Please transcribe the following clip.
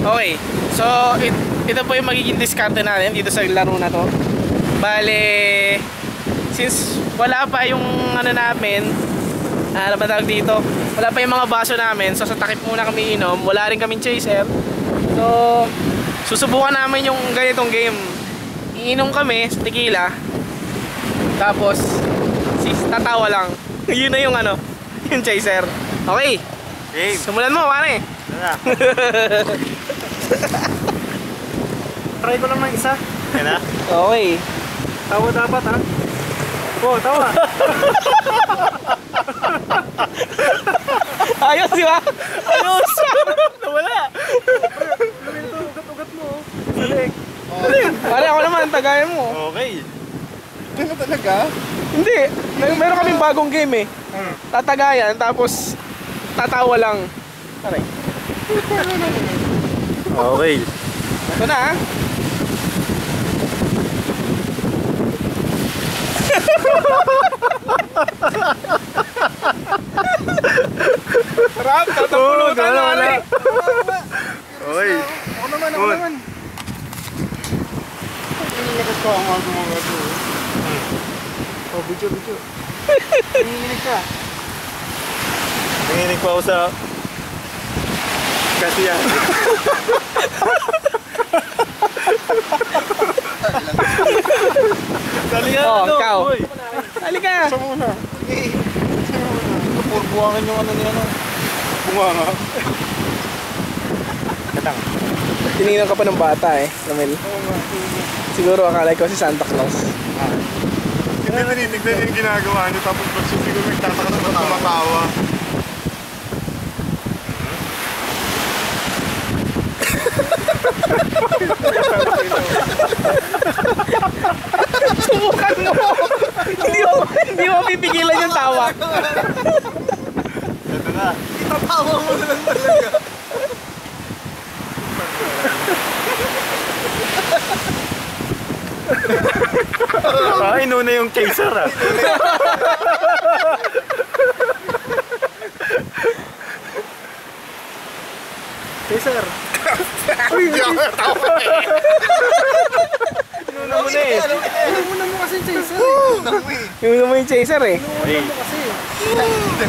Okay, so ito po yung magiging diskarte natin dito sa laro na to. Bale, since wala pa yung ano namin, ano ba tawag dito? Wala pa yung mga baso namin, so sa takip muna kami inom. Wala rin kaming chaser. So, susubukan namin yung ganitong game. Iinom kami sa tequila. Tapos, tatawa lang. Yun na yung ano, yung chaser. Okay, game. Simulan mo, pare. Try ko lang ng isa. Yan na? Okay. Tawa dapat ha? Oo, tawa. Ayos, di ba? Ayos! Nawala. Ito, ugat-ugat mo. Balik. Pare, ako naman, tagayan mo. Okay. Ano talaga? Hindi, meron kaming bagong game eh. Tatagayan, tapos tatawa lang. Pare. Okay. Ito na ha. Sarap, tatapulutan na wala. pare. Okay. Ako naman. Nanginginig ko ang mga gumagawa. Oh, budyo. Nanginginig ka. Nanginig pa ako sa... Kasi yan. Dali nga, Oh, ano? ikaw. Boy. Halika. Sa muna. Purbuangin yung ano niya no. Bunga nga. Katang. Tinignan ka pa ng bata eh, Ramel. Oo nga. Siguro akala ko si Santa Claus. Hindi nanitignan yung ginagawa niyo tapos siguro nagtataka na tumatawa. Subukan mo! hindi mo pipigilan yung tawa. Ito na. Itatawa mo na lang talaga. Inuna yung chaser ah. Chaser. Hindi ako natawa eh. Inuna mo na eh. Ano mo kasi chaser? Yung mo yung chaser eh. Hey. Kasi.